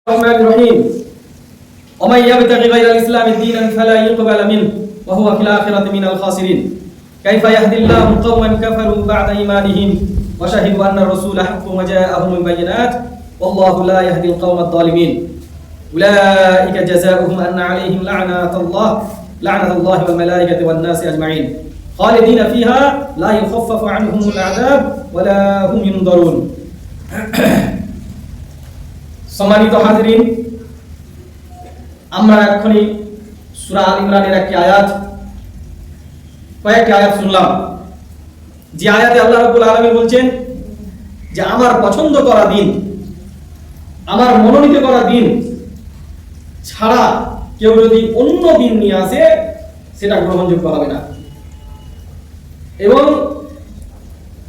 الرحمن الرحيم ومن يبتغي غير الإسلام دينا فلا يقبل منه وهو في الآخرة من الخاسرين كيف يهدي الله قوما كفروا بعد إيمانهم وشهدوا أن الرسول حق وجاءهم البينات والله لا يهدي القوم الظالمين أولئك جزاؤهم أن عليهم لعنة الله والملائكة والناس أجمعين خالدين فيها لا يخفف عنهم العذاب ولا هم ينظرون সম্মানিত হাজিরিন, আমরা এখনই সূরা আল ইমরানের কয়েকটি আয়াত শুনলাম, যে আয়াতে আল্লাহ রাব্বুল আলামিন বলছেন যে আমার পছন্দ করা দিন, আমার মনোনীত করা দিন ছাড়া কেউ যদি অন্য দিন নিয়ে আসে সেটা গ্রহণযোগ্য হবে না, এবং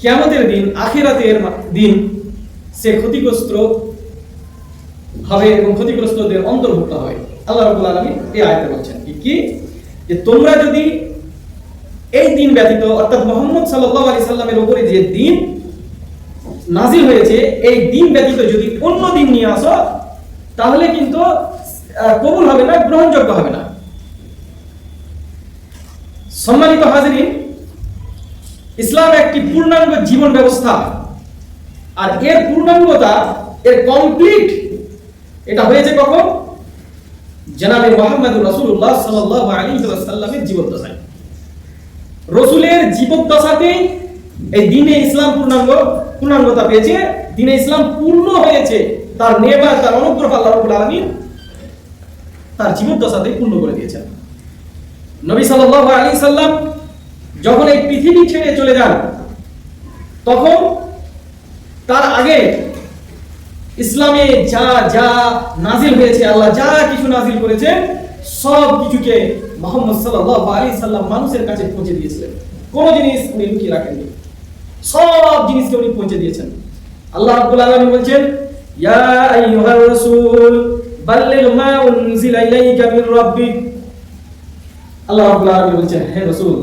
কিয়ামতের দিন, আখিরাতের দিন সে ক্ষতিগ্রস্ত হবে এবং ক্ষতিগ্রস্তদের অন্তর্ভুক্ত হবে। আল্লাহ রাব্বুল আলামিন এই আয়াতে বলছেন কি যে তোমরা যদি এই দিন ব্যতীত অর্থাৎ মুহাম্মদ সাল্লাল্লাহু আলাইহি সাল্লামের উপরে যে দিন নাযিল হয়েছে এই দিন ব্যতীত যদি অন্য দিন নিয়ে আসো তাহলে কিন্তু কবুল হবে না, গ্রহণযোগ্য হবে না। সম্মানিত হাজিরিন, ইসলাম একটি পূর্ণাঙ্গ জীবন ব্যবস্থা, আর এর পূর্ণাঙ্গতা, এর কমপ্লিট এটা হয়েছে কখন? জনাবে মুহাম্মদুর রাসূলুল্লাহ সাল্লাল্লাহু আলাইহি ওয়াসাল্লামের জীবদ্দশায়। রাসূলের জীবদ্দশাতেই এই দ্বীনে ইসলাম পূর্ণাঙ্গতা পেয়েছে, দ্বীনে ইসলাম পূর্ণ হয়েছে। তার নেয়ামত, তার অনুগ্রহ আল্লাহ রাব্বুল আলামিন তার জীবদ্দশাতেই পূর্ণ করে দিয়েছেন। নবী সাল্লাল্লাহু আলাইহি সাল্লাম যখন এই পৃথিবী ছেড়ে চলে যান তখন তার আগে ইসলামে যা যা নাজিল হয়েছে, আল্লাহ যা কিছু নাজিল করেছেন সব কিছুকে মুহাম্মদ সাল্লাল্লাহু আলাইহি সাল্লাম মানুষের কাছে পৌঁছে দিয়েছিলেন। কোন জিনিস উনি লুকিয়ে রাখেননি, সব জিনিসকে উনি পৌঁছে দিয়েছেন। আল্লাহ রাব্বুল আলামিন বলেন, ইয়া আইয়ুহার রাসূল বাল্লিগ মা উনজিলা ইলাইকা মির রাব্বিক। আল্লাহ রাব্বুল আলামিন বলেন, হে রাসূল,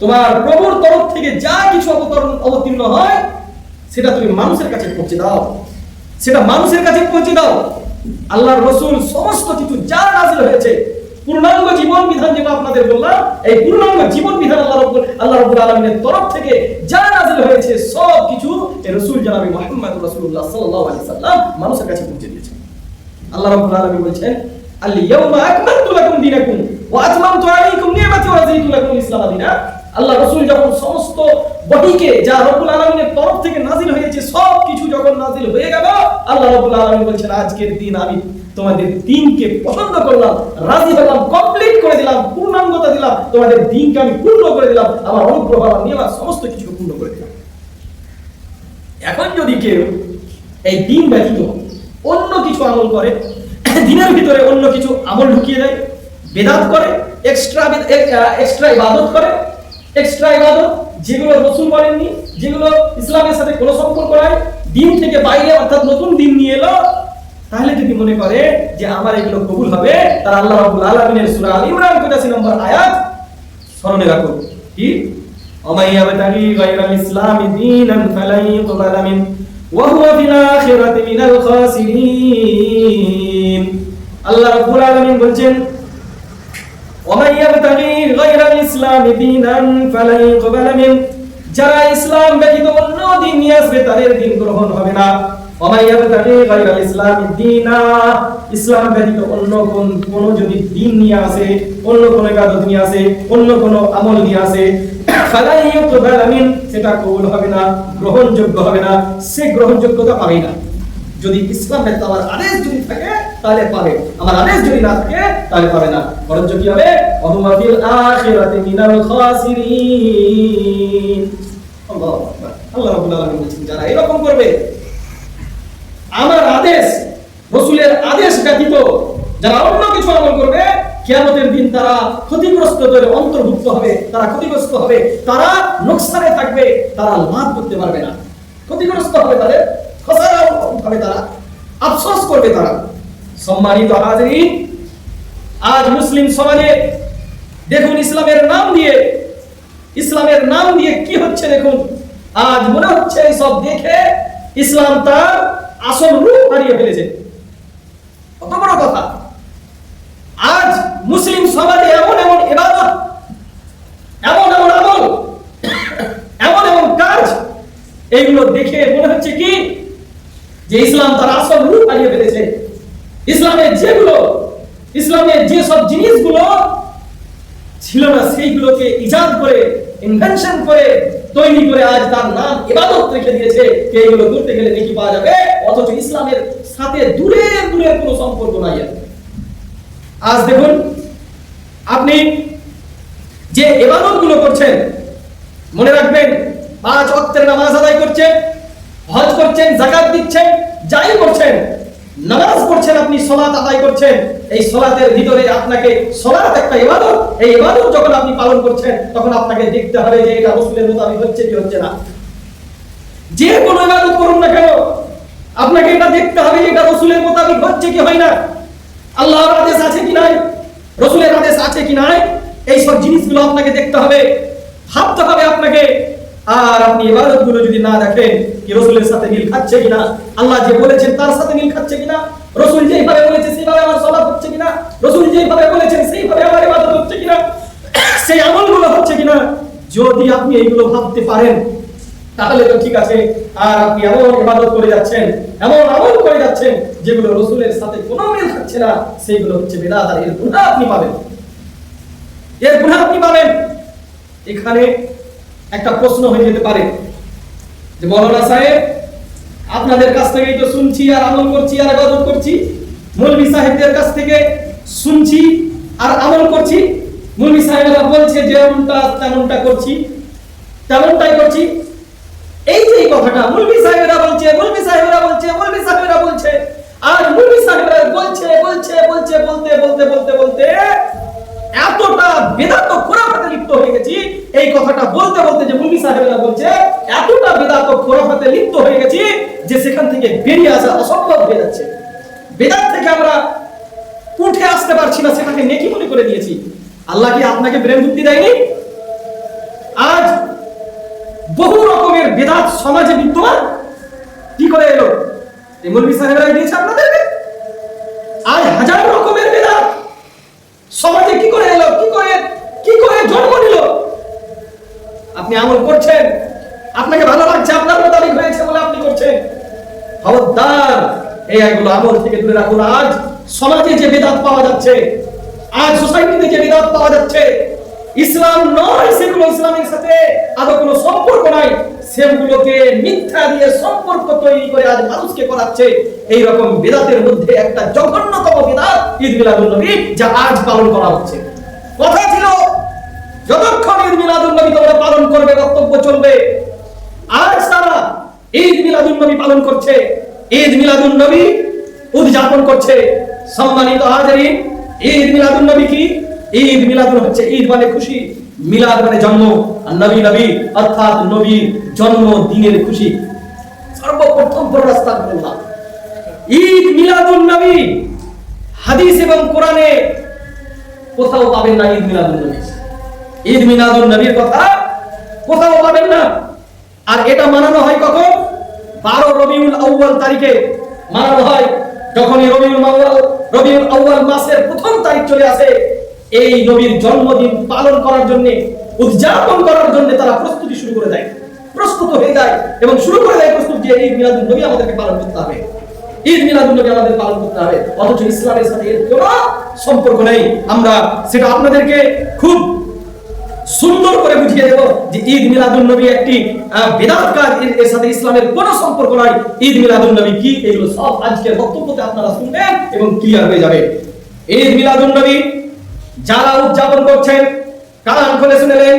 তোমার প্রভুর তরফ থেকে যা কিছু অবতীর্ণ হয় সেটা তুমি মানুষের কাছে পৌঁছে দাও, সেটা মানুষের কাছে পৌঁছে দাও। আল্লাহর রাসূল সমস্ত কিছু যা নাযিল হয়েছে, পূর্ণাঙ্গ জীবন বিধান যেটা আপনাদের বললাম, এই পূর্ণাঙ্গ জীবন বিধান আল্লাহ রাব্বুল আলামিনের তরফ থেকে যা নাযিল হয়েছে সব কিছু এই রাসূল জনাবে মুহাম্মদুর রাসূলুল্লাহ সাল্লাল্লাহু আলাইহি সাল্লাম মানুষের কাছে পৌঁছে দিয়েছেন। আল্লাহ রাব্বুল আলামিন বলেন, আল ইয়াউমা আকমালতু লাকুম দীনাকুম ওয়া আতমামতু আলাইকুম নি'মাতি ওয়া রাদিতু লাকুম ইসলাম দীনা। আল্লাহ রাসূল যখন সমস্ত বডিকে যা রব্বুল আলামিনের তরফ থেকে নাযিল হয়েছে সব কিছু যখন নাযিল হয়ে গেল, আল্লাহ রাব্বুল আলামিন বলেন, আজকের দিন আমি তোমাদের দ্বীনকে পছন্দ করলাম, রাজি হলাম, কমপ্লিট করে দিলাম, পূর্ণাঙ্গতা দিলাম, তোমাদের দ্বীনকে আমি পূর্ণ করে দিলাম, আমার অনুগ্রহ, আমার নিয়ামত সমস্ত কিছু পূর্ণ করে দিলাম। এখন যদি কেউ এই দ্বীন ব্যতীত অন্য কিছু আমল করে, দ্বীনের ভিতরে অন্য কিছু আমল ঢুকিয়ে দেয়, বিদআত করে, এক্সট্রা ইবাদত করে, এক্সট্রা ইবাদত যেগুলো রাসূল বলেননি, যেগুলো ইসলামের সাথে কোনো সম্পর্ক নাই, দ্বীন থেকে বাইরে অর্থাৎ নতুন দ্বীন নিয়ে এলো, তাহলে যদি মনে করে যে আমার এগুলো কবুল হবে, তার আল্লাহ রাব্বুল আলামিনের সূরা আল ইমরান 85 নম্বর আয়াত স্মরণে রাখুন কি, ওমাইয়াবতাগি গায়রাল ইসলামি দীনান ফালাই ইকবালা মিন ওয়া হুয়া ফিল আখিরাতি মিনাল খাসিরিন। আল্লাহ রাব্বুল আলামিন বলেন, ওমান ইয়াবতাগি গায়রাল ইসলামি দীনান ফালা ইকবালা মিন, যারা ইসলাম ব্যতীত অন্য দিন নিয়ে আসবে তাদের দিন গ্রহণ হবে না। ওমান ইয়াবতাগি গায়রাল ইসলামি দীনা, ইসলাম ব্যতীত অন্য কোন যদি দিন নিয়ে আসে, অন্য কোন ইবাদত নিয়ে আসে, অন্য কোন আমল নিয়ে আসে, ফালা ইকবালা মিন, সেটা কবুল হবে না, গ্রহণযোগ্য হবে না, সে গ্রহণযোগ্যতা পাবে না। যদি ইসলাম ব্যতীত আমার আদেশ যদি থাকে তাহলে পাবে, আমার আদেশ যদি না থাকে তাহলে পাবে না, বরঞ্চ কি হবে? ওয়া ফিল আখিরাতি মিনাল খাসিরিন। আল্লাহু আকবার। আল্লাহ রাব্বুল আলামিন বলেন, যারা এরকম করবে, আমার আদেশ, রাসূলের আদেশ ব্যতীত যারা অন্য কিছু আমল করবে, কিয়ামতের দিন তারা ক্ষতিগ্রস্তদের অন্তর্ভুক্ত হবে, তারা ক্ষতিগ্রস্ত হবে, তারা নোকসানে থাকবে, তারা লাভ করতে পারবে না, ক্ষতিগ্রস্ত হবে, তাদের খসারা হবে, তারা আফসোস করবে তারা। সম্মানিত হাজিরিন, আজ মুসলিম সমাজে দেখুন ইসলামের নাম দিয়ে কি হচ্ছে দেখুন। আজ মনে হচ্ছে এই সব দেখে ইসলাম তার আসল রূপ হারিয়ে ফেলেছে। এইগুলো দেখে মনে হচ্ছে কি যে ইসলাম তার আসল রূপ হারিয়ে ফেলেছে। ইসলামের যে সব জিনিসগুলো ছিল না সেইগুলোকে ইজাদ করে, ইনভেনশন করে, তৈরি করে আজ তার নাম ইবাদত রেখে দিয়েছে। এইগুলো করতে গেলে নেকি পাওয়া যাবে, অথচ ইসলামের সাথে দূরের কোনো সম্পর্ক নাই। আজ দেখুন, আপনি যে ইবাদতগুলো করছেন, মনে রাখবেন 5 ওয়াক্তের নামাজ আদায় করছেন, হজ করছেন, যাকাত দিচ্ছেন, যাই করছেন, নামাজ পড়ছেন, আপনি সালাত আদায় করছেন, এই সালাতের ভিতরে আপনাকে সালাত একটা ইবাদত, এই ইবাদত যখন আপনি পালন করছেন তখন আপনাকে দেখতে হবে যে এটা রাসূলের মোতাবেক হচ্ছে কি হচ্ছে না। যে কোনো ইবাদত করুন না কেন, আপনাকে এটা দেখতে হবে যে এটা রাসূলের মোতাবেক হচ্ছে কি হয় না, আল্লাহর আদেশ আছে কি নাই, রাসূলের আদেশ আছে কি নাই, এই সব জিনিসগুলো আপনাকে দেখতে হবে, ভাবতে হবে আপনাকে। আর আপনি ইবাদতগুলো যদি না দেখেন কি রাসূলের সাথে মিল খাচ্ছে কিনা, আল্লাহ যে বলেছেন তার সাথে মিল খাচ্ছে কিনা, রাসূল যেইভাবে বলেছে সেইভাবে আমার সালাত হচ্ছে কিনা, রাসূল যেইভাবে বলেছেন সেইভাবে আমার ইবাদত হচ্ছে কিনা, সেই আমলগুলো হচ্ছে কিনা, যদি আপনি এইগুলো ভাবতে পারেন তাহলে তো ঠিক আছে। আর আপনি এমন ইবাদত করে যাচ্ছেন, এমন আমল করে যাচ্ছেন যেগুলো রাসূলের সাথে কোনো মিল খাচ্ছে না, সেইগুলো হচ্ছে বিদআত, আর এর গুনাহ আপনি পাবেন, এর গুনাহ আপনি পাবেন। এখানে একটা প্রশ্ন হয়ে যেতে পারে যে মৌলানা সাহেব, আপনাদের কাছ থেকেই তো শুনছি আর আমল করছি আর ইবাদত করছি, মৌলভী সাহেবদের কাছ থেকে শুনছি আর আমল করছি, মৌলভী সাহেবরা বলছে যেমনটা তেমনটা করছি, তেমনটাই করছি। এই যে কথাটা মৌলভী সাহেবরা বলছে, মৌলভী সাহেবরা বলছে, মৌলভী সাহেবরা বলছে, আর মৌলভী সাহেবরা বলছে বলছে বলছে বলতে বলতে বলতে বলতে এতটা বেদাত খোরাফাতে লিপ্ত হয়ে গেছি, এই কথাটা বলতে বলতে যে মৌলভী সাহেবরা বলছে এতটা বেদাত খোরাফাতে লিপ্ত হয়ে গেছি যে সেখান থেকে বেরিয়ে আসা অসম্ভব হয়ে যাচ্ছে। বেদাত থেকে আমরা উঠে আসতে পারছি না, সেটাকে নেকি মনে করে দিয়েছি। আল্লাহ কি আপনাকে ব্রেন বুদ্ধি দেয়নি? আজ বহু রকমের বেদাত সমাজে বিদ্যমান, কি করে এলো? এই মৌলভী সাহেবরা দিয়েছে আপনাদেরকে। আজ হাজার রকমের বেদাত সমাজে কি করে এলো, কি করে জন্ম নিল? আপনি আমল করছেন, আপনাকে ভালো লাগছে, আপনার মোতাবেক হয়েছে বলে আপনি করছেন। খবরদার, এইগুলো আমল থেকে দূরে রাখুন। আজ সমাজে যে বেদাত পাওয়া যাচ্ছে, আজ সোসাইটিতে যে বেদাত পাওয়া যাচ্ছে, ইসলাম নয় সেগুলো, ইসলামের সাথে আদৌ কোনো সম্পর্ক নাই, সেগুলোকে মিথ্যা দিয়ে সম্পর্ক তৈরি করে আজ মানুষকে করাচ্ছে। এই রকম বেদাতের মধ্যে একটা জঘন্যতম বেদাত ঈদ মিলাদুন নবী, যা আজ পালন করা হচ্ছে। কথা ছিল যতক্ষণ ঈদ মিলাদুন নবী তোমরা পালন করবে, বক্তব্য চলবে। আজ তারা ঈদ মিলাদুন নবী পালন করছে, ঈদ মিলাদুন নবী উদযাপন করছে। সম্মানিত হাজিরিন, ঈদ মিলাদুন নবী কি? ঈদ মিলাদুন হচ্ছে ঈদ মানে খুশি, মিলাদ মানে জন্ম, আর নবী নবী অর্থাৎ নবীর জন্মদিনের খুশি। সর্বপ্রথম রাস্তা বললাম ঈদ মিলাদুন নবী হাদিস এবং কোরআনে কোথাও পাবেন না। ঈদ মিলাদুন নবী, ঈদ মিলাদুন নবীর কথা কোথাও পাবেন না। আর এটা মানানো হয় কখন? 12 রবিউল আউয়াল তারিখে মানানো হয়। যখনই রবিউল আউয়াল মাসের প্রথম তারিখ চলে আসে, এই নবীর জন্মদিন পালন করার জন্য, উদযাপন করার জন্য তারা প্রস্তুতি শুরু করে দেয়, প্রস্তুত হয়ে যায় এবং শুরু করে দেয় প্রস্তুত যে ঈদ মিলাদুন নবী আমাদেরকে পালন করতে হবে, ঈদ মিলাদুন নবী আমাদের পালন করতে হবে। অথচ ইসলামের সাথে এর কোনো সম্পর্ক নেই। আমরা সেটা আপনাদেরকে খুব সুন্দর করে বুঝিয়ে দেব যে ঈদ মিলাদুন নবী একটি বিদআত কাজ, এর সাথে ইসলামের কোনো সম্পর্ক নাই। ঈদ মিলাদুন নবী কি, এগুলো সব আজকের বক্তব্যতে আপনারা শুনবেন এবং ক্লিয়ার হয়ে যাবে। ঈদ মিলাদুন নবী যারা উদযাপন করছেন, কান খুলে শুনলেন,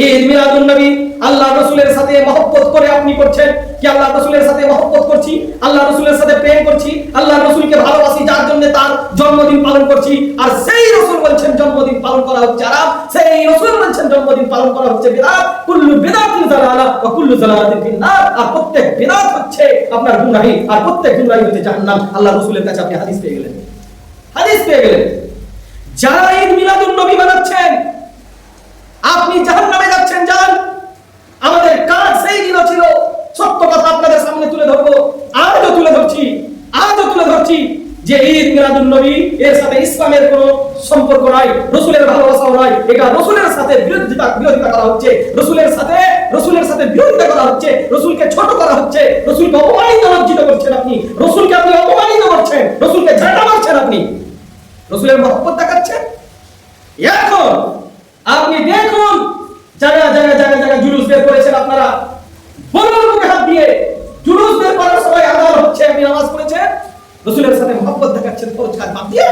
ঈদ মিলাদুন নবী আল্লাহ রাসূলের সাথে মহব্বত করে আপনি করছেন কি? আল্লাহ রাসূলের সাথে মহব্বত করছি, আল্লাহ রাসূলের সাথে প্রেম করছি, আল্লাহ রাসূলকে ভালোবাসি, যার জন্য তার জন্মদিন পালন করছি। আর সেই রাসূল বলছেন জন্মদিন পালন করা হচ্ছে আরাম, সেই রাসূল বলছেন জন্মদিন পালন করা হচ্ছে বিদআত। কুল্লু বিদআতিন যালালা ওয়া কুল্লু যালালাতিন ফিন্নার। আর প্রত্যেক বিদআত হচ্ছে আপনার গুনাহি, আর প্রত্যেক গুনাহি হচ্ছে জাহান্নাম। আল্লাহ রাসূলের কাছে আপনি হাদিস পেয়ে গেলেন, হাদিস পেয়ে গেলেন। যারা ঈদ মিলাদুন নবী বানাচ্ছেন, আপনি জাহান্নামে যাচ্ছেন। যান, আমাদের কাজ সেই দিনও ছিল সত্য কথা আপনাদের সামনে তুলে ধরবো, আজও তুলে ধরছি যে ঈদ মিলাদুন নবী এর সাথে ইসলামের কোনো সম্পর্ক নাই, রাসূলের ভালোবাসাও নাই, এটা রাসূলের সাথে বিরোধিতা করা হচ্ছে, রাসূলের সাথে বিরোধিতা করা হচ্ছে, রাসূলকে ছোট করা হচ্ছে, রাসূলকে অপমানিত লজ্জিত করছেন আপনি, রাসূলকে আপনি অপমানিত করছেন, রাসূলকে ঝাঁটা মারছেন আপনি, রাসূলের মহব্বত দেখাচ্ছেন। এখন আপনি দেখুন জায়গা জুলুস বের করেছেন আপনারা, বলুন মুখে হাত দিয়ে, জুলুস বের করার সময় আদান হচ্ছে, আপনি নামাজ পড়েছেন, রাসূলের সাথে মহব্বত দেখাচ্ছেন ফরজ কাজ বাদ দিয়ে।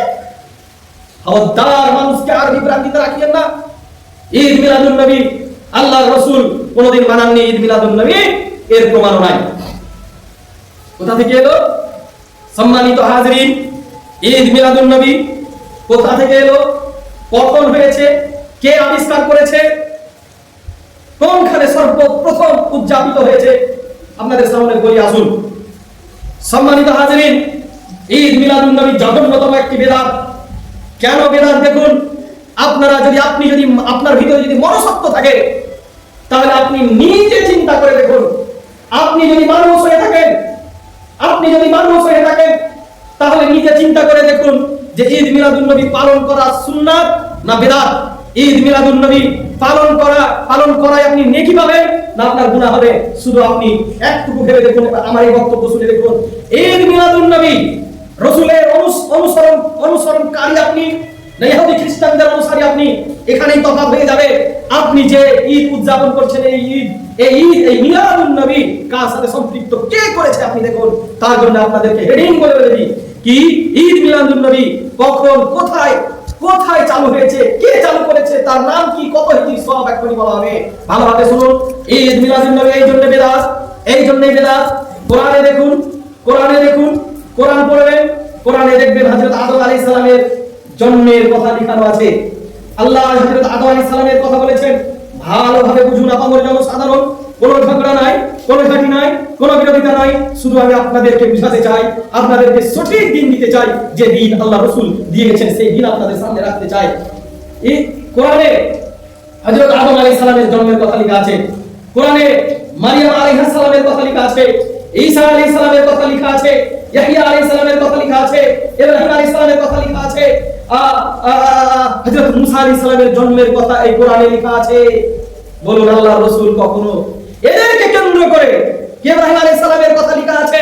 খবরদার মানুষকে আর বিভ্রান্তিতে রাখিয়েন না। ঈদ মিলাদুন নবী আল্লাহর রাসূল কোনদিন মানাননি, ঈদ মিলাদুন নবী এর প্রমাণ নাই। কোথা থেকে এলো? সম্মানিত হাজরিন, ঈদ মিলাদুন নবী কোথা থেকে এলো, কখন হয়েছে, কে আবিষ্কার করেছে, কোনখানে সর্বপ্রথম উদযাপিত হয়েছে, আপনাদের সামনে বলি আসুন। সম্মানিত হাজরিন, ঈদ মিলাদুন নবী জঘন্যতম একটি বেদাত। কেন বেদাত? দেখুন, আপনি যদি আপনার ভিতরে যদি মনসত্ব থাকে, তাহলে আপনি নিজে চিন্তা করে দেখুন। আপনি যদি মানুষ হয়ে থাকেন, তাহলে নিজে চিন্তা করে দেখুন যে ঈদ মিলাদুন নবী পালন করা সুন্নাত না বেদাত। ঈদ মিলাদুন নবী পালন করায় আপনি নেকি পাবেন না আপনার গুনাহ হবে? শুধু আপনি একটুকু ভেবে দেখুন, আমার এই বক্তব্য শুনে দেখুন। ঈদ মিলাদুন নবী রাসূলের অনুসরণকারী আপনি না ইহুদি খ্রিস্টানদের অনুসারী আপনি? এখানেই তফাৎ হয়ে যাবে। আপনি যে ঈদ উদযাপন করছেন, এই মিলাদুন নবী কার সাথে সম্পৃক্ত, কে করেছে আপনি দেখুন। তার জন্য আপনাদেরকে হেডিং বলে দিই, কি ঈদ মিলাদুন নবী কখন, কোথায় চালু হয়েছে, কে চালু করেছে, তার নাম কি, কত হিজরি, সব এখনই বলা হবে। ভালোভাবে শুনুন। ঈদ মিলাদুন নবী এই জন্যই বেদাত। কোরআনে দেখুন, কোরআন পড়বেন, কোরআনে দেখবেন হযরত আদম আলাইহিস সালামের জন্মের কথা লেখানো আছে। আল্লাহ হযরত আদম আলাইহিস সালামের কথা বলেছেন। ভালোভাবে বুঝুন, আপামর জনসাধারণ, কোনো ঝগড়া নাই, কোনো ঘাটি নাই, কোনো বিরোধিতা নাই। শুধু আমি আপনাদেরকে বুঝাতে চাই, আপনাদেরকে সঠিক দিন দিতে চাই, যে দিন আল্লাহ রাসূল দিয়ে গেছেন, সেই দিন আপনাদের সামনে রাখতে চাই। এই কোরআনে হযরত আদম আলাইহিস সালামের জন্মের কথা লেখা আছে, কোরআনে মারিয়াম আলাইহিস সালামের কথা লেখা আছে, ঈসা আলাইহিস সালামের কথা লেখা আছে, ইয়াহইয়া আলাইহিস সালামের কথা লেখা আছে, ইব্রাহিম আলাইহিস সালামের কথা লেখা আছে, হযরত মুসা আলাইহিস সালামের জন্মের কথা এই কোরআনে লেখা আছে। বলুন, আল্লাহর রাসূল কখনো এদেরকে কেন্দ্র করে ইব্রাহিম আলাইহিস সালামের কথা লেখা আছে,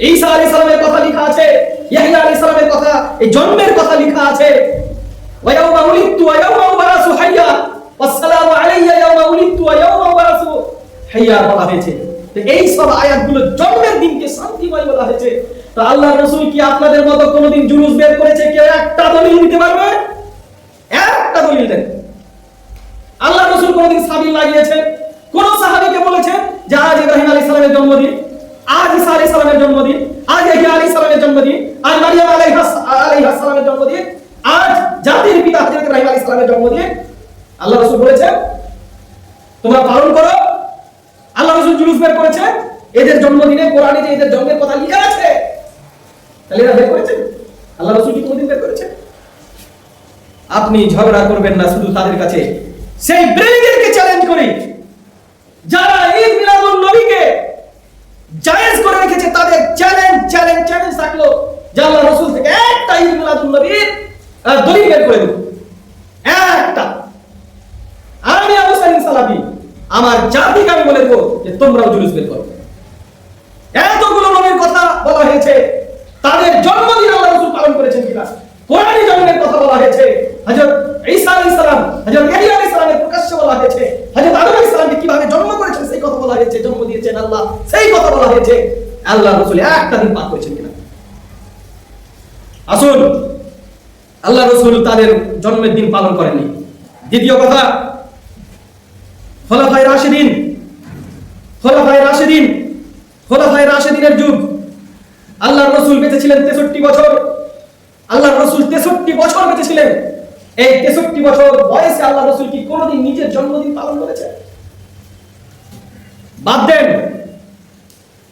ঈসা আলাইহিস সালামের কথা লেখা আছে, ইয়াহইয়া আলাইহিস সালামের কথা, এই জন্মের কথা লেখা আছে। ওয়া ইয়াউমা উলিদতু ওয়া ইয়াউমা উবাসু হাইয়া ওয়াসসালামু আলাইয়া ইয়াউমা উলিদতু ওয়া ইয়াউমা উবাসু হাইয়া বলা হয়েছে। তো এই সব আয়াতগুলো জন্মের দিনকে শান্তিময় বলা হয়েছে। তো আল্লাহর রাসূল কি আপনাদের মতো কোনোদিন জুলুস বের করেছে? কেউ একটা দলিল দিতে পারবে? একটা দলিল দেন। আল্লাহর রাসূল কোনোদিন সাবিল লাগিয়েছে? কোন সাহাবীকে বলেছেন যে আজ ইব্রাহিম আলাইহিস সালামের জন্মদিন, আজ ঈসা আলাইহিস সালামের জন্মদিন, আজ ইয়াহইয়া আলাইহিস সালামের জন্মদিন, আজ মারিয়াম আলাইহিস সালামের জন্মদিন, আজ জাতির পিতা হযরত ইব্রাহিম আলাইহিস সালামের জন্মদিন? আল্লাহর রাসূল বলেছেন তোমরা পালন করো? আল্লাহর রাসূল জুলুস বের করেছে এদের জন্মদিনে? কোরআনে যে এদের জন্মের কথা লেখা আছে, তাহলে এরা বের করেছে? আল্লাহর রাসূল কি কোনদিন বের করেছে? আপনি ঝগড়া করবেন না শুধু তাদের কাছে, সেই ব্রেইনদেরকে চ্যালেঞ্জ করি যারা ঈদ মিলাদুন নবীকে জায়েজ করে রেখেছে, তাদের চ্যালেঞ্জ থাকলো যে আল্লাহর রাসূল থেকে একটা ঈদ মিলাদুন নবীর দলিল বের করে দেব, একটা। আমি আবু সালিম সালাফি আমার জাতিকে আমি বলে দেবো যে তোমরাও জুলুস বের করো। এতগুলো নবীর কথা বলা হয়েছে, তাদের জন্মদিন আল্লাহ রাসূল পালন করেছেন কিনা? কোরআনে জন্মের কথা বলা হয়েছে, হযরত ঈসা আলাইহিস সালাম, হযরত ইয়াহইয়া আলাইহিস সালামের প্রকাশ্যে বলা হয়েছে, হযরত আদম আলাইহিস সালামকে কিভাবে জন্ম করেছেন সেই কথা বলা হয়েছে, জন্ম দিয়েছেন আল্লাহ সেই কথা বলা হয়েছে। আল্লাহ রাসূল একটা দিন পাক করেছেন কিনা? আসুন, আল্লাহ রাসূল তাদের জন্মের দিন পালন করেননি। দ্বিতীয় কথা, খোলাফায়ে রাশিদিনের যুগ। আল্লাহর রাসূল বেঁচে ছিলেন 63 বছর। আল্লাহর রাসূল 63 বছর বেঁচে ছিলেন। এই 63 বছর বয়সে আল্লাহর রাসূল কি কোনোদিন নিজের জন্মদিন পালন করেছে? বাদ দেন।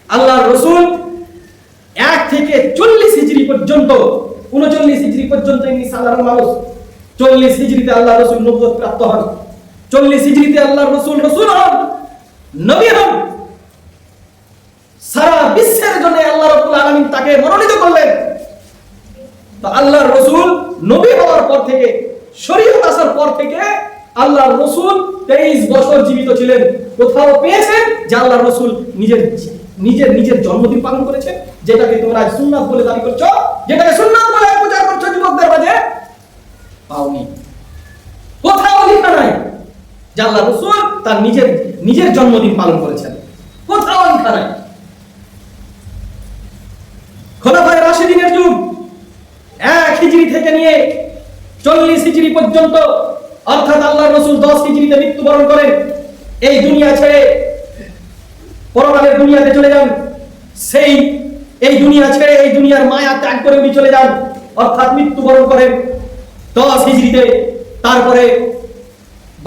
আল্লাহর রাসূল 1 থেকে 40 হিজরি পর্যন্ত, 39 হিজরি পর্যন্ত ইনি সাধারণ মানুষ। 40 হিজরিতে আল্লাহর রাসূল নবুয়ত প্রাপ্ত হন। 40 হিজরিতে আল্লাহর রাসূল হন, নবী হন। সারা বিশ্বের জন্য আল্লাহ রাব্বুল আলামিন তাকে মনোনীত করলেন। তো আল্লাহর রাসূল নবী হওয়ার পর থেকে, শরীয়ত আসার পর থেকে আল্লাহর রাসূল 23 বছর জীবিত ছিলেন। কোথাও পেয়েছেন যে আল্লাহর রাসূল নিজের জন্মদিন পালন করেছেন, যেটাকে তোমরা সুন্নাত বলে দাবি করছো, যেটাকে সুন্নাত বলে প্রচার করছো যুবকদের মাঝে? পাওনি। কোথাও লেখা নাই যে আল্লাহর রাসূল তার নিজের জন্মদিন পালন করেছেন, কোথাও লেখা নাই। খোলাফায়ে রাশিদিনের যুগ 1 হিজরি থেকে নিয়ে 40 হিজরি পর্যন্ত, অর্থাৎ আল্লাহর রাসূল 10 হিজরিতে মৃত্যুবরণ করেন, এই দুনিয়া ছেড়ে পরকালের দুনিয়াতে চলে যান। এই দুনিয়া ছেড়ে এই দুনিয়ার মায়া ত্যাগ করে উনি চলে যান, অর্থাৎ মৃত্যুবরণ করেন 10 হিজরিতে। তারপরে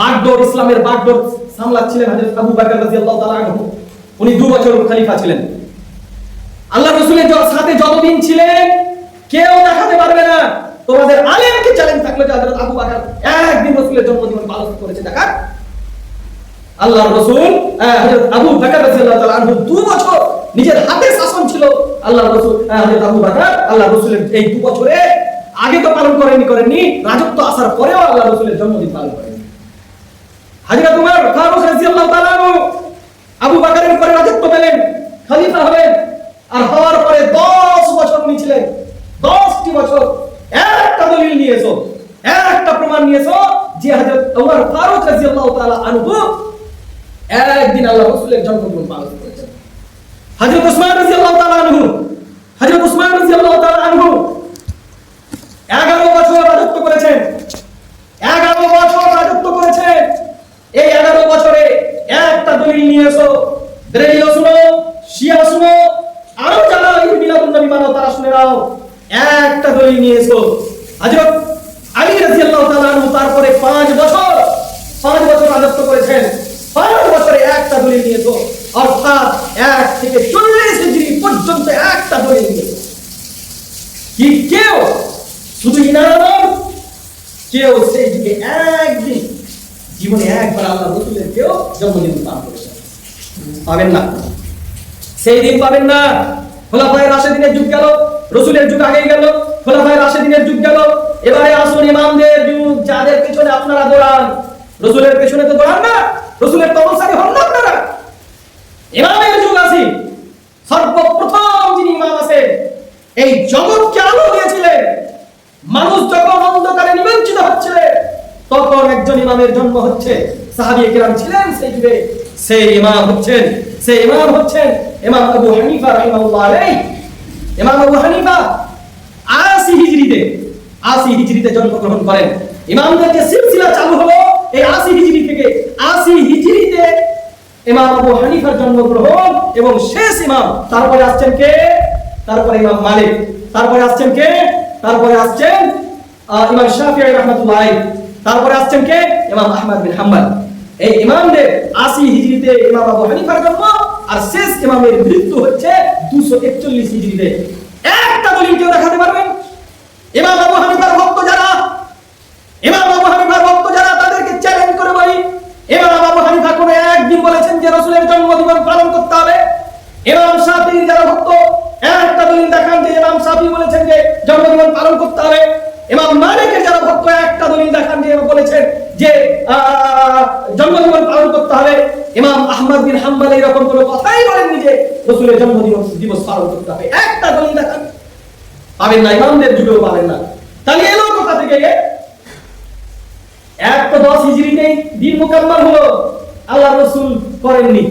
বাগডোর, ইসলামের বাগডোর সামলাচ্ছিলেন হযরত আবু বকর রাদিয়াল্লাহু তাআলা আনহু। উনি 2 বছর খলিফা ছিলেন। আল্লাহ রাসূলের সাথে যতদিন ছিলেন কেউ দেখাতে পারবে না। তোমাদের আলেমকে চ্যালেঞ্জ থাকলো যে হযরত আবু বকর একদিন রাসূলের জন্মদিন পালন করেছে, দেখা। আল্লাহর রাসূল হযরত আবু বকর রাদিয়াল্লাহু তাআলা আনহু 2 বছর নিজের হাতে শাসন ছিল। আল্লাহর রাসূল হযরত আবু বকর আল্লাহর রাসূলের এই 2 বছরে আগে তো পালন করেননি, রাজত্ব আসার পরেও আল্লাহর রাসূলের জন্মদিন পালন করেননি। হযরত উমর ফারুক রাদিয়াল্লাহু তাআলা আনহু আবু বকরের পরে রাজত্ব পেলেন, খলিফা হলেন, আর হওয়ার পরে 10 বছর উনি ছিলেন। 10টি বছর একটা দলিল নিয়েছো, একটা প্রমাণ নিয়েছো যে হযরত উমর ফারুক রাদিয়াল্লাহু তাআলা আনহু একদিন আল্লাহর রাসূলের জন্মদিন পালন করেছেন। হযরত উসমান রাদিয়াল্লাহু তাআলা আনহু 11 বছর রাজত্ব করেছেন। 11 বছর রাজত্ব করেছেন। এই 11 বছরে একটা দলিল নিয়েছো, দলিল শুনো, শিয়া শুনো, আরো যারা ঈদ মিলাদুন নবী মানো তারা শুনে নাও। একটা দলিল নিয়েছো। হযরত আলী রাদিয়াল্লাহু তাআলা আনহু তারপরে 5 বছর রাজত্ব করেছেন। 5 বছরে একটা দলিল নিয়েছো, অর্থাৎ 1 থেকে 40 হিজরি পর্যন্ত একটা দলিল নিয়েছো। কি কেউ শুধু ইনাম, কেউ সেই যুগে একদিন জীবনে একবার আল্লাহ রাসূলের কেউ জন্মদিন পালন করেছে? পাবেন না, সেই দিন পাবেন না। খোলাফায়ে রাশিদিনের যুগ গেল, রাসূলের যুগ আগে গেল, খোলাফায়ে রাশিদিনের যুগ গেল। এবারে আসুন ইমামদের যুগ, যাদের পেছনে আপনারা দৌড়ান। রাসূলের পেছনে তো দৌড়ান না, রাসূলের তপস্যারী হন না আপনারা। ইমামের যুগ আছে, সর্বপ্রথম যিনি ইমাম আছেন, এই জগৎকে আলো দিয়েছিলেন। মানুষ যখন অন্ধকারে নিমজ্জিত হচ্ছিল তখন একজন ইমামের জন্ম হচ্ছে। সাহাবী কিরাম ছিলেন সেই যুগে, সেই ইমাম হচ্ছেন ইমাম আবু হানিফা রাহিমাহুল্লাহ আলাইহি। ইমাম আবু হানিফা 80 হিজরিতে জন্মগ্রহণ করেন। ইমামদের যে সিলসিলা চালু হলো এই 80 হিজরি থেকে। 80 হিজরিতে ইমাম আবু হানিফার জন্মগ্রহণ এবং শেষ ইমাম। তারপরে আসছেন কে? তারপরে ইমাম মালিক। তারপরে আসছেন কে? তারপরে আসছেন ইমাম শাফিঈ রাহমাতুল্লাহ আলাইহি। তারপরে আসছেন কে? ইমাম আহমদ বিন হাম্বল। এই ইমামদের 80 হিজরিতে ইমাম আবু হানিফার জন্ম, আর শেষ ইমামের মৃত্যু হচ্ছে 241 হিজরিতে। একটা দলিল কেউ দেখাতে পারবেন? ইমাম আবু হানিফার ভক্ত যারা তাদেরকে চ্যালেঞ্জ করে বলি, ইমাম আবু হানিফা কোন একদিন বলেছেন যে রাসূলের জন্মদিন পালন করতে হবে? ইমাম শাফিঈর যারা ভক্ত, একটা দলিল দেখান যে ইমাম শাফিঈ বলেছেন যে জন্মদিন পালন করতে হবে। ইমাম মালিকের যারা ভক্ত, একটা দলিল দেখান যে বলেছেন যে জন্মদিন পালন করতে হবে। ইমাম আহমদ বিন হাম্বল এরকম কোনো কথাই বলেননি যে রাসূলের জন্মদিন দিবস পালন করতে হবে। একটা দলিল দেখান, পাবেন না, ইমামদের যুগেও পাবেন না। তাহলে এলো কোথা থেকে? 10 হিজরিতেই দিন মুকাম্মাল হলো, আল্লাহ রাসূল করেননি।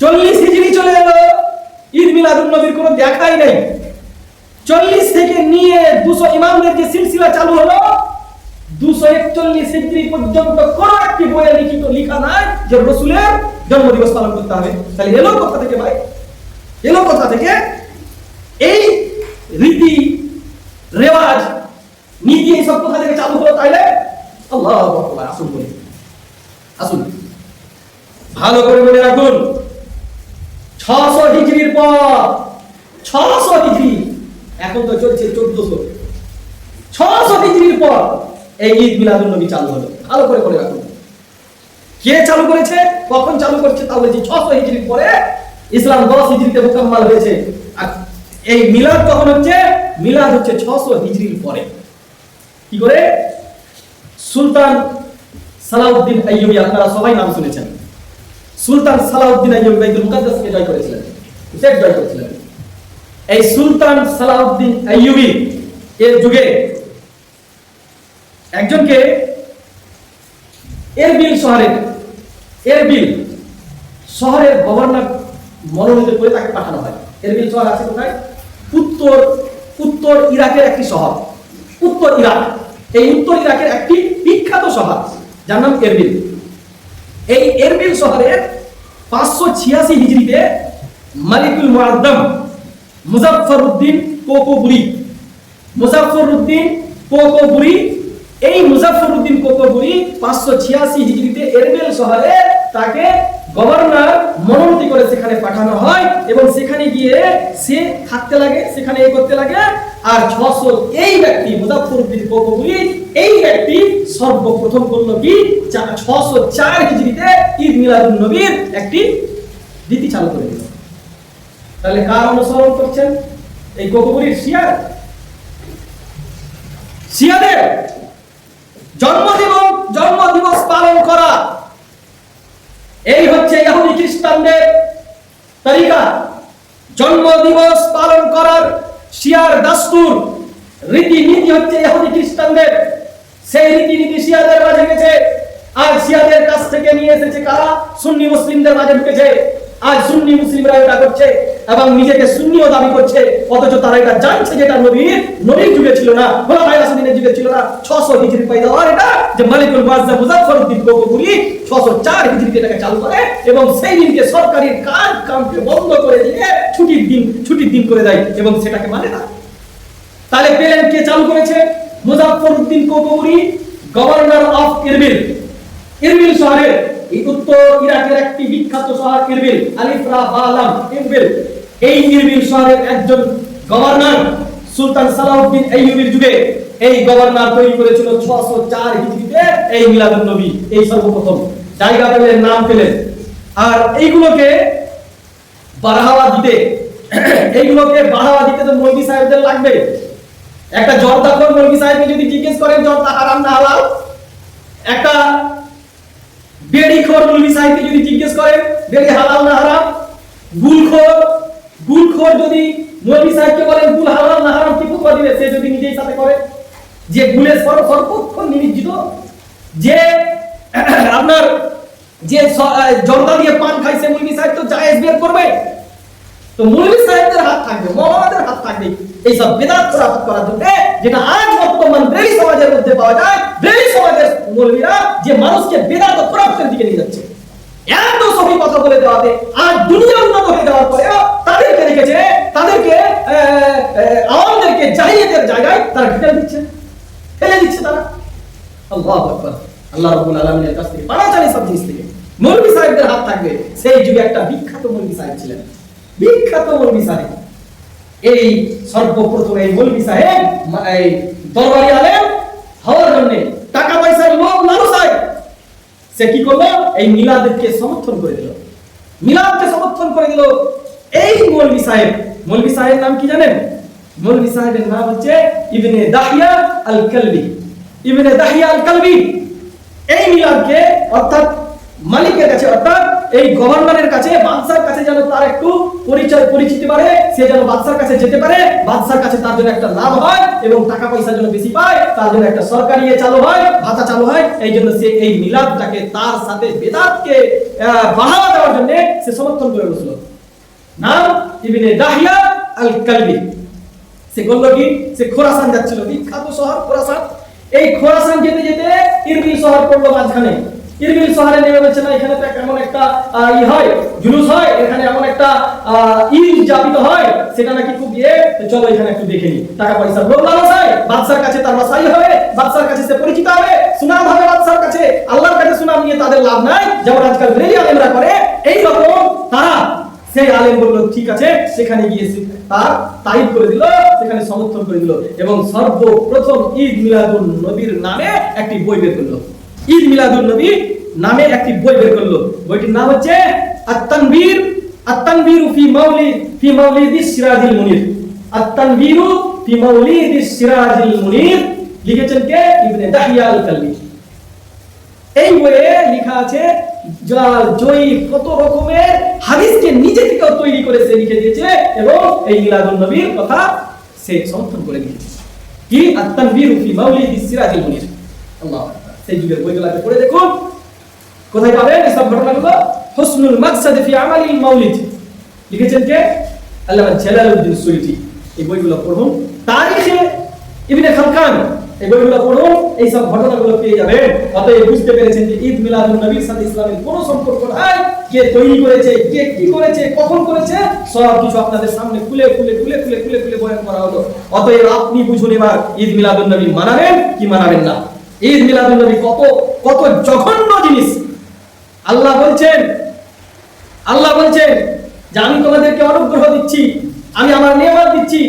40 হিজরি চলে গেল, ঈদ মিলাদুন নবীর কোনো দেখাই নাই। 40 থেকে নিয়ে 200 ইমামদের যে সিলসিলা চালু হলো, 241 হিজরি পর্যন্ত কোন একটি বইয়ে লেখা নাই যে রাসূলের জন্মদিবস পালন করতে হবে। তাহলে এলো কোথা থেকে ভাই? এলো কোথা থেকে? এই রীতি রেওয়াজ নীতি এই সব কোথা থেকে চালু হলো? তাইলে আল্লাহু আকবার। আসুন ভালো করে মনে রাখুন, 600 হিজরির পর, 600 হিজরি, এখন তো চলছে 1400, 600 হিজরির পর এই ঈদ মিলাদুন নবী চালু হলো। ভালো করে মনে রাখুন, কে চালু করেছে, কখন চালু করছে? তা বলছি 600 হিজরির পরে। ইসলাম 10 হিজরিতে মুকাম্মাল হয়েছে। আর এই মিলাদ কখন হচ্ছে? মিলাদ হচ্ছে 600 হিজরির পরে। কি করে? সুলতান সালাউদ্দিন আইয়ুবী, আপনারা সবাই নাম শুনেছেন। সুলতান সালাউদ্দিন আইয়ুবী বাইতুল মুকাদ্দাসকে জয় করেছিলেন, জয় করেছিলেন। এই সুলতান সালাউদ্দিন আইয়ুবী এর যুগে একজনকে এরবিল শহরের গভর্নর মনোনীত করে তাকে পাঠানো হয়। এরবিল শহর আছে কোথায়? উত্তর ইরাকের একটি শহর, উত্তর ইরাক। এই উত্তর ইরাকের একটি বিখ্যাত শহর যার নাম এরবিল। এই এরবিল শহরের 586 হিজরিতে মালিকুল মুআদ্দাম মুজাফফরউদ্দিন কোকবুরি, এই মুজাফফরউদ্দিন কোকবুরি 586 হিজরিতে এরবিল শহরে তাকে গভর্নর মনোনীত করে সেখানে পাঠানো হয় এবং সেখানে গিয়ে সে থাকতে লাগে, সেখানে এই করতে লাগে। আর 600 এই ব্যক্তি মুজাফফরউদ্দিন কোকবুরি এই ব্যক্তি সর্বপ্রথম করলো কি 604 হিজরিতে ঈদ মিলাদুন নবীর একটি রীতি চালু করে দিল। তাহলে কার অনুসরণ করছেন? এই কোকবুরির শিয়াদের জন্মদিবস পালন করা, এই হচ্ছে ইহুদি খ্রিস্টানদের তরিকা। জন্মদিবস পালন করার শিয়ার দাস্তুর রীতিনীতি হচ্ছে ইহুদি খ্রিস্টানদের। সেই রীতিনীতি শিয়াদের মাঝে গেছে, আর শিয়াদের কাছ থেকে নিয়ে এসেছে কারা? সুন্নি মুসলিমদের মাঝে ঢুকেছে। আজ সুন্নি মুসলিমরা এটা করছে এবং নিজেকে সুন্নিও দাবি করছে, অথচ তারা এটা জানছে যেটা নবীর যুগে ছিল না, খোলাফায়ে রাশিদিনের যুগে ছিল না। 600 হিজরি পয়দা হওয়ার এটা যে মালিকুল মুআজ্জাম মুজাফফরউদ্দিন কোকবুরি 604 হিজরিতে এটাকে চালু করে এবং সেই দিনকে সরকারি কামকে বন্ধ করে দিয়ে ছুটির দিন করে দেয় এবং সেটাকে মানে না। তাহলে পেলেন কে চালু করেছে? মুজাফফরউদ্দিন কোকবুরি, গভর্নর অফ এরবিল শহরের, এই উত্তর ইরাকের একটি বিখ্যাত শহর এরবিল, আলিফ রা বা লাম এরবিল। এই এরবিল শহরের একজন গভর্নর সুলতান সালাউদ্দিন আইয়ুবীর যুগে এই গভর্নর তৈরি করেছিল 604 হিজরিতে এই মিলাদুন নবী। এই সর্বপ্রথম জায়গা পেলেন, নাম পেলেন। আর এইগুলোকে বাড়াওয়া দিতে তো মৌলভী সাহেবদের লাগবে। একটা জর্দাখোর মৌলভী সাহেবকে যদি জিজ্ঞেস করেন জর্দা হারাম না হালাল, একটা বেড়িখোর মৌলভী সাহেবকে যদি জিজ্ঞেস করেন বেড়ি হালাল না হারাম, গুলখোর যদি মৌলভী সাহেবকে বলেন গুল হালাল না হারাম, কি ফতোয়া দিবে? সে যদি নিজেই সাথে করে যে গুলের সর্বক্ষণ নিমজ্জিত, যে আপনার যে জর্দা দিয়ে পান খাইছে মৌলভী সাহেব তো জায়েজ বের করবে। তো মৌলভী সাহেবদের হাত থাকবে, মৌলানাদের হাত থাকবে এইসব বেদাত খোরাফাত করার জন্য, যেটা আজ বর্তমান ব্রেলি সমাজের মধ্যে পাওয়া যায়। ব্রেলি সমাজের মৌলভীরা যে মানুষকে বেদাত ও খোরাফাতের দিকে নিয়ে যাচ্ছে, এত সহি কথা বলে দেওয়াতে আজ দুনিয়া উন্নত হয়ে যাওয়ার পরেও তাদেরকে রেখেছে, তাদেরকে আওয়ামদেরকে জাহিলিয়াতের জায়গায় তারা ফেলে দিচ্ছে তারা। আল্লাহু আকবার। আল্লাহ রাব্বুল আলামিনের কাছ থেকে পানা চাই সব জিনিস থেকে মৌলভী সাহেবদের হাত থাকবে। সেই যুগে একটা বিখ্যাত মৌলভী সাহেব ছিলেন, বিখ্যাত মৌলভী সাহেব। এই সর্বপ্রথম এই মৌলভী সাহেব এই দরবারি আলেম হওয়ার জন্য টাকা পয়সার লোভ লালসায় সে কি করলো? এই মিলাদকে সমর্থন করে দিল, মিলাদকে সমর্থন করে দিল এই মৌলভী সাহেব। মৌলভী সাহেবের নাম কি জানেন? মৌলভী সাহেবের নাম হচ্ছে ইবনে দাহিয়া আল কালবি। ইবনে দাহিয়া আল কালবি এই মিলাদকে অর্থাৎ মালিকের কাছে, অর্থাৎ এই গভর্নরের কাছে, বাদশার কাছে যেন তার একটু পরিচিতি বাড়ে, সে যেন বাদশার কাছে যেতে পারে, বাদশার কাছে তার জন্য একটা লাভ হয় এবং টাকা পয়সা যেন বেশি পায়, তার জন্য একটা সরকারি চালু হয়, ভাতা চালু হয়। এই জন্য সে এই মিলাদটাকে তার সাথে বেদাতকে বাড়াওয়া দেওয়ার জন্য সে সমর্থন করে বসলো। নাম ইবনে দাহিয়া আল কালবি। সে করলো কি? সে খোরাসান যাচ্ছিল, বিখ্যাত শহর খোরাসান। এই খোরাসান যেতে যেতে ইরবিল শহর পড়লো মাঝখানে। ইরবিল শহরে নেমে বলছে না এখানে তো এমন একটা হয়, জুলুস হয়, এখানে এমন একটা ঈদ যাপিত হয়, সেটা নাকি খুব চলো এখানে একটু দেখে নি। টাকা পয়সা লোভ লালসায় বাদশার কাছে তার মাসাই হবে, বাদশার কাছে সে পরিচিত হবে, সুনাম হবে বাদশার কাছে। আল্লাহর কাছে সুনাম নিয়ে তাদের লাভ নাই, যেমন আজকাল ব্রেলি আলেমরা করে। এই রকম তারা, সেই আলেম বললো ঠিক আছে, সেখানে গিয়ে তার তারিফ করে দিল, সেখানে সমর্থন করে দিল এবং সর্বপ্রথম ঈদ মিলাদুন নবীর নামে একটি বই বের করলো। ঈদ মিলাদুন নবী নামে একটি বই বের করলো। বইটির নাম হচ্ছে আত-তানবীর ফি মাওলিদিস সিরাজিল মুনির। আত-তানবীর ফি মাউলিদিস সিরাজিল মুনির, লিখেছেন কে? ইবনে দাহিয়া আল-কালবি। এই বইয়ে লেখা আছে জয়ী কত রকমের হাদিসকে নিজে থেকে তৈরি করেছে, লিখে দিয়েছে এবং এই মিলাদুন নবীর কথা সে সমর্থন করে দিয়েছে। কি? আত-তানবীর ফি মাউলিদিস সিরাজিল মুনির। আল্লাহ, সেই যুগের বইগুলোকে পড়ে দেখুন, কোথায় পাবেন এই সব ঘটনাগুলো? হুসনুল মাকসাদ ফি আমালিল মাউলিদ, লিখেছেন কে? আল্লামা জালালউদ্দিন সুয়ুতি। এই বইগুলো পড়ুন। তারিখে ইবনে খালকান, এই বইগুলো পড়ুন, এই সব ঘটনাগুলো পেয়ে যাবেন। অতএব বুঝতে পেরেছেন যে ঈদ মিলাদুন নবীর সাথে ইসলামের কোনো সম্পর্ক নাই। কে তৈরি করেছে, কে কি করেছে, কখন করেছে, সব কিছু আপনাদের সামনে খুলে খুলে খুলে খুলে খুলে খুলে বয়ান করা হলো। অতএব আপনি বুঝুন এবার ঈদ মিলাদুন নবী মানাবেন কি মানাবেন না। ঈদ মিলাদুন নবী কত কত জঘন্য জিনিস। আল্লাহ বলছেন যে আমি তোমাদেরকে অনুগ্রহ দিচ্ছি, আমি আমার নিয়ামত দিচ্ছি,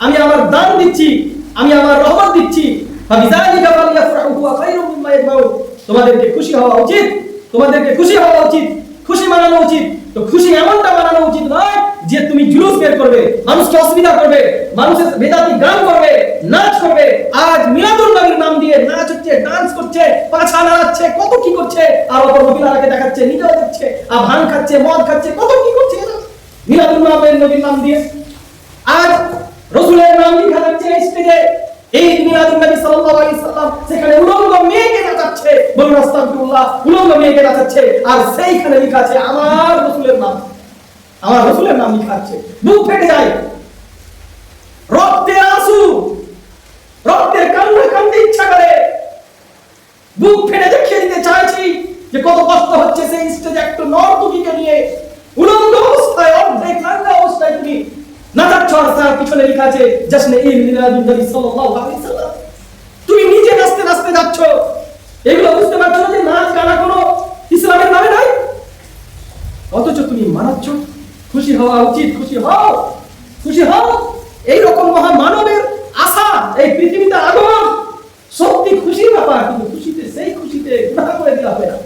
আমি আমার দান দিচ্ছি, আমি আমার রহমত দিচ্ছি। ফাবিযালিকা ফালইফরাহু হুয়া খায়রুম মিম্মা ইয়াজমাউন। তোমাদেরকে খুশি হওয়া উচিত, তোমাদেরকে খুশি হওয়া উচিত, খুশি মানানো উচিত। তো খুশি এমনটা মানানো উচিত নয় যে তুমি জুলুস বের করবে, মানুষকে অসুবিধা করবে, মানুষের বেদাতি গান করবে, নাচ করবে। আজ মিলাদুন নবীর নাম দিয়ে নাচ হচ্ছে, ডান্স করছে, পাছা নাড়াচ্ছে, কত কি করছে, আর অপর মহিলাকে দেখাচ্ছে, নিজেও করছে, আর ভাঙ খাচ্ছে, মদ খাচ্ছে, কত কি করছে মিলাদুন নবীর নাম দিয়ে। আজ রাসূলের নাম লেখা যাচ্ছে স্টেজে, এই মিলাদুন নবী সাল্লাল্লাহু আলাইহি সাল্লাম, সেখানে উলঙ্গ মেয়েকে নাচাচ্ছে, বলুন আস্তাগফিরুল্লাহ, উলঙ্গ মেয়েকে নাচাচ্ছে, আর সেইখানে লেখা আছে আমার রাসূলের নাম, আমার রাসূলের নাম লেখা আছে। বুক ফেটে যায়, রক্তের আঁসু, রক্তের কান্না কাঁদতে ইচ্ছা করে। বুক ফেটে দেখিয়ে দিতে চাইছি যে কত কষ্ট হচ্ছে সেই স্টেজে একটা নর্তকীকে নিয়ে উলঙ্গ অবস্থায়, অর্ধেক নাঙ্গা অবস্থায় তুমি নাচাচ্ছ, আর তার পিছনে লেখা আছে জশ্নে ঈদ মিলাদুন নবী সাল্লাল্লাহু আলাইহি সাল্লাম। তুমি নিজে নাচতে নাচতে যাচ্ছ, এগুলো বুঝতে পারছো না যে নাচ গানা কোনো ইসলামের নামে নাই, অথচ তুমি মানাচ্ছ। খুশি হওয়া উচিত, খুশি হও, খুশি হও। এইরকম মহা মানবের আশা এই পৃথিবীতে আগমন সত্যি খুশির ব্যাপার, কিন্তু খুশিতে সেই খুশিতে গুনাহ করে দিলে হবে না,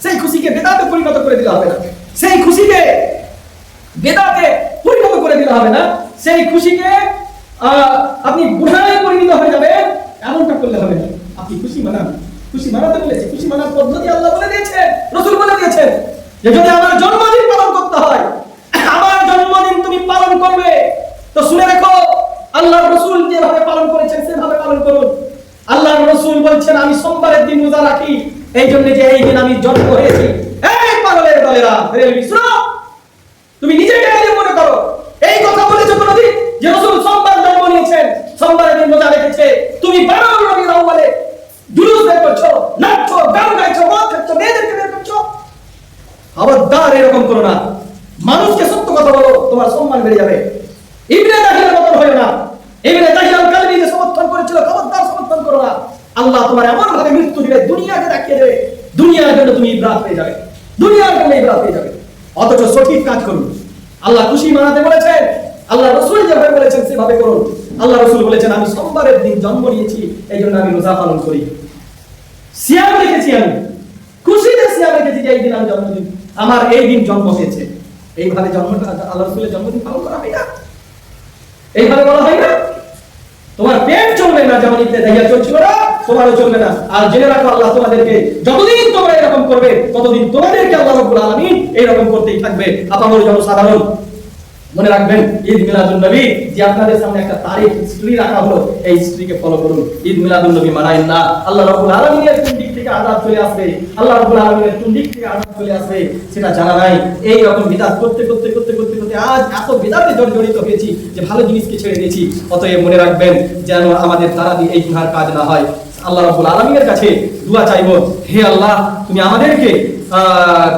সেই খুশিকে বেদাতে পরিণত করে দিলে হবে না, সেই খুশিকে বেদাতে পরিণত করে দিলে হবে না, সেই খুশিকে আপনি গুনাহে পরিণত হয়ে যাবে এমনটা করলে হবে না। আপনি খুশি মানান, খুশি মানাতে বলেছে, খুশি মানার পদ্ধতি আল্লাহ বলে দিয়েছে, রাসূল বলে দিয়েছেন যে যদি আমার জন্মদিন পালন করতে হয়, আমার জন্মদিন তুমি পালন করবে, তো শুনে রাখো আল্লাহর রাসূল যেভাবে পালন করেছেন সেভাবে পালন করুন। আল্লাহর রাসূল বলছেন আমি সোমবারের দিন রোজা রাখি, এই জন্য যে এই দিন আমি জন্ম হয়েছি। এই পাগলের দলেরা, তুমি নিজেকে মনে করো এই কথা বলেছো কোনদিন যে রাসূল সোমবার জন্ম নিয়েছেন, সোমবারের দিন রোজা রেখেছে? তুমি 12 রবিউল আউয়ালে জুলুস বের করছো, নাচছো, গান গাইছো, মদ খাচ্ছো, মেয়েদেরকে বের করছো। খবরদার এরকম করো না। মানুষকে সত্য কথা বলো, তোমার সম্মান বেড়ে যাবে। ইবনে দাহিয়ার মত হয় না। ইবনে দাহিয়া আল-কালবি যে সমর্থন করেছিল, খবরদার সমর্থন করো না। আল্লাহ তোমার এমন ভাবে মৃত্যু দিবে, দুনিয়াকে দেখিয়ে দেবে, দুনিয়ার জন্য তুমি ইবরাত পেয়ে যাবে, দুনিয়ার জন্য ইবরাত পেয়ে যাবে। অথচ সঠিক কাজ করুন। আল্লাহ খুশি মানাতে বলেছেন, আল্লাহ রাসূল যেভাবে বলেছেন সেভাবে করুন। আল্লাহ রাসূল বলেছেন আমি সোমবারের দিন জন্ম নিয়েছি, এই জন্য আমি রোজা পালন করি, সিয়াম রেখেছি, আমি খুশিতে সিয়াম রেখেছি যে এই দিন আমি জন্মদিন, আমার এই দিন জন্ম হয়েছে। এইভাবে জন্মটা আল্লাহ রাসূলের জন্মদিন পালন করা হয় না, এইভাবে বলা হয় না। তোমার পেট চলবে না, যেমন ইবনে দাহিয়া চলছিল না, তোমারও চলবে না। আর জেনে রাখো আল্লাহ তোমাদেরকে যতদিন তোমরা এরকম করবে ততদিন তোমাদেরকে আল্লাহ রাব্বুল আলামিন এইরকম করতেই থাকবে। আপামর জনসাধারণ মনে রাখবেন ঈদ মিলাদুন নবী যে আপনাদের সামনে একটা তারিখ হিস্ট্রি রাখা হলো, এই হিস্ট্রিকে ফলো করুন। ঈদ মিলাদুন নবী মানাইন না, আল্লাহ রাব্বুল আলামিনের কোন দিক থেকে আযাব চলে আসবে, আল্লাহ রাব্বুল আলামিনের কোন দিক থেকে আযাব চলে আসবে সেটা জানা নাই। এই রকম বিদআত করতে করতে করতে করতে করতে আজ এত বিদআতে জড়িত হয়েছি যে ভালো জিনিসকে ছেড়ে দিয়েছি। অতএব মনে রাখবেন যেন আমাদের দ্বারা এই গুনার কাজ না হয়। আল্লাহ রাব্বুল আলামিনের কাছে দোয়া চাইবো, হে আল্লাহ তুমি আমাদেরকে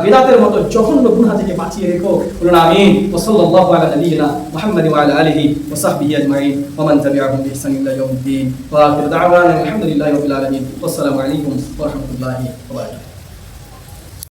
বিদআতের মতো জঘন্য গুনাহ থেকে বাঁচিয়ে রেখো। বলুন আমিন। ওয়া সাল্লাল্লাহু আলা নাবিয়িনা মুহাম্মাদিন ওয়া আলা আলিহি ওয়া সাহবিহি আজমাইন ওয়া মান তাবি'আহুম বি ইহসান ইলা ইয়াউমিদ্দিন ওয়া আখিরু দা'ওয়ানা আলহামদুলিল্লাহি রাব্বিল আলামিন। ওয়াসসালামু আলাইকুম ওয়া রাহমাতুল্লাহি ওয়া বারাকাতুহু।